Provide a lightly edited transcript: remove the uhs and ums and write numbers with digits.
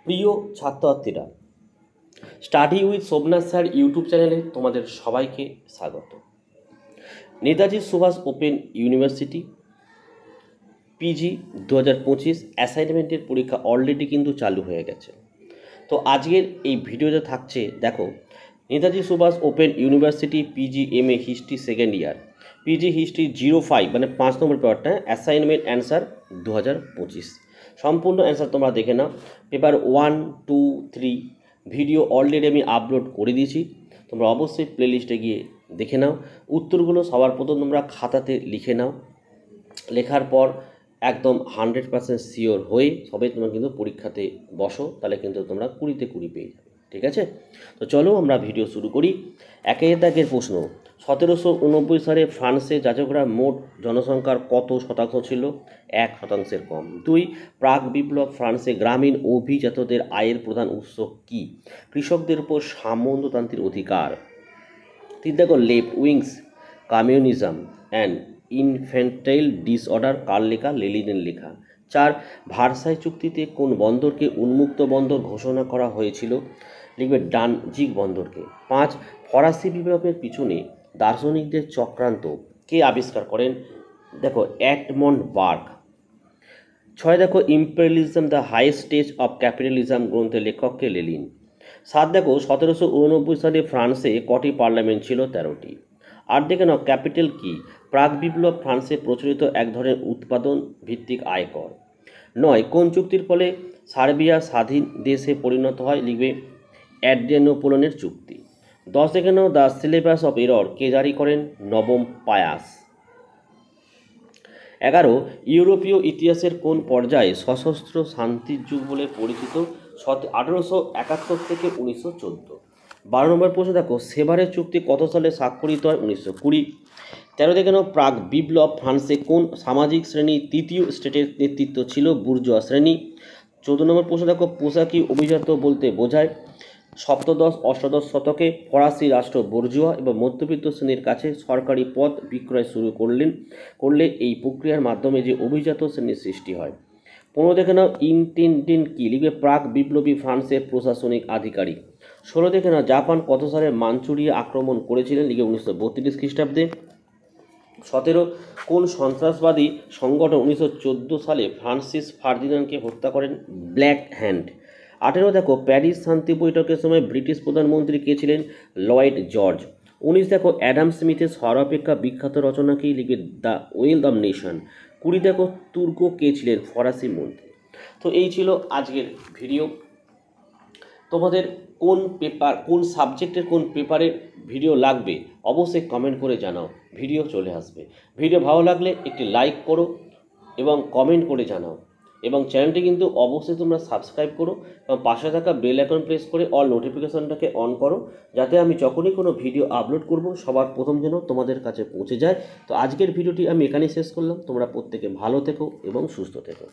প্রিয় ছাত্রছাত্রীরা, study with Somnath sir YouTube চ্যানেলে তোমাদের সবাইকে স্বাগত। Netaji Subhash open university PG 2025 অ্যাসাইনমেন্টের পরীক্ষা অলরেডি কিন্তু চালু হয়ে গেছে। তো আজকের এই ভিডিওতে থাকছে, দেখো, Netaji Subhash open university PG MA history second year, PG history 05 মানে 5 নম্বর পেপারটা, অ্যাসাইনমেন্ট অ্যান্সার 2025। সম্পূর্ণ অ্যান্সার তোমরা দেখে নাও। পেপার 1, 2, 3 ভিডিও অলরেডি আমি আপলোড করে দিয়েছি, তোমরা অবশ্যই প্লেলিস্টে গিয়ে দেখে নাও। উত্তরগুলো সবার প্রথম তোমরা খাতাতে লিখে নাও। লেখার পর একদম 100% শিওর হয়ে সবাই তোমরা কিন্তু পরীক্ষাতে বসো, তাহলে কিন্তু তোমরা 20-তে 20 পেয়ে যাবে। ঠিক আছে, তো চলো আমরা ভিডিও শুরু করি। একের দাগের প্রশ্ন, 1789 সালে ফ্রান্সে যাজকরা মোট জনসংখ্যার কত শতাংশ ছিল? 1% কম। 2, প্রাক বিপ্লব ফ্রান্সে গ্রামীণ অভিজাতদের আয়ের প্রধান উৎস কী? কৃষকদের উপর সামন্ততান্ত্রিক অধিকার। 3 দেখো, left wings communism and infantile disorder কার লেখা? লেনিনের লেখা। 4, ভার্সাই চুক্তিতে কোন বন্দরকে উন্মুক্ত বন্দর ঘোষণা করা হয়েছিল? লিখবে ডানজিগ বন্দরকে। 5, ফরাসি বিপ্লবের পিছনে দার্শনিকদের চক্রান্ত কে আবিষ্কার করেন? দেখো, এডমন্ড বার্গ। 6 দেখো, imperialism the highest stage of capitalism গ্রন্থের লেখককে? লেনিন। 7 দেখো, 1789 সালে ফ্রান্সে কটি পার্লামেন্ট ছিল? 13টি। 8 দেখে নাও, ক্যাপিটাল কি? প্রাক বিপ্লব ফ্রান্সে প্রচলিত এক ধরনের উৎপাদন ভিত্তিক আয়কর। 9, কোন চুক্তির ফলে সার্বিয়া স্বাধীন দেশে পরিণত হয়? লিখবে অ্যাড্রিয়ানোপোলনের চুক্তি। 10 দেখে নাও, দ্য সিলেবাস অফ এরর কে জারি করেন? নবম পায়াস। 11, ইউরোপীয় ইতিহাসের কোন পর্যায়ে সশস্ত্র শান্তির যুগ বলে পরিচিত? 1871 থেকে 1914। 12 নম্বর প্রশ্ন দেখো, সেভারের চুক্তি কত সালে স্বাক্ষরিত হয়? 1920। 13 দেখে নাও, প্রাক বিপ্লব ফ্রান্সে কোন সামাজিক শ্রেণী তৃতীয় স্টেটের নেতৃত্ব ছিল? বুর্জোয়া শ্রেণী। 14 নম্বর প্রশ্ন দেখো, পোশাকি অভিজাত বলতে বোঝায়? সপ্তদশ অষ্টাদশ শতকে ফরাসি রাষ্ট্র বুর্জোয়া এবং মধ্যবিত্ত শ্রেণীর কাছে সরকারি পদ বিক্রয় শুরু করলে এই প্রক্রিয়ার মাধ্যমে যে অভিজাত শ্রেণীর সৃষ্টি হয়। 15 দেখে নাও, ইন্টেন্ডেন্ট কি? লিখবে প্রাক বিপ্লবী ফ্রান্সের প্রশাসনিক আধিকারিক। 16 দেখে নাও, জাপান কত সালে মাঞ্চুরিয়া আক্রমণ করেছিলেন? লিখবে 1932 খ্রিস্টাব্দে। 17, কোন সন্ত্রাসবাদী সংগঠন 1914 সালে ফ্রান্সিস ফার্দিনান্ডকে হত্যা করেন? Black hand. 18 দেখো, প্যারিস শান্তি বৈঠকের সময় ব্রিটিশ প্রধানমন্ত্রী কে ছিলেন? Lloyd George. 19 দেখো, অ্যাডাম স্মিথের সর্বাপেক্ষা বিখ্যাত রচনা কি? লিখবে দ্য ওয়েলথ অফ নেশন। 20 দেখো, তুর্কো কে ছিলেন? ফরাসি মন্ত্রী। তো এই ছিল আজকের ভিডিও। তোমাদের কোন পেপার, কোন সাবজেক্টের কোন পেপারের ভিডিও লাগবে অবশ্যই কমেন্ট করে জানাও, ভিডিও চলে আসবে। ভিডিও ভালো লাগলে একটি লাইক করো এবং কমেন্ট করে জানাও, এবং চ্যানেলটি কিন্তু অবশ্যই তোমরা সাবস্ক্রাইব করো এবং পাশে থাকা বেল আইকন প্রেস করে অল নোটিফিকেশনটাকে অন করো, যাতে আমি যখনই কোনো ভিডিও আপলোড করব সবার প্রথম যেন তোমাদের কাছে পৌঁছে যায়। তো আজকের ভিডিওটি আমি এখানেই শেষ করলাম। তোমরা প্রত্যেকে ভালো থেকো এবং সুস্থ থেকো।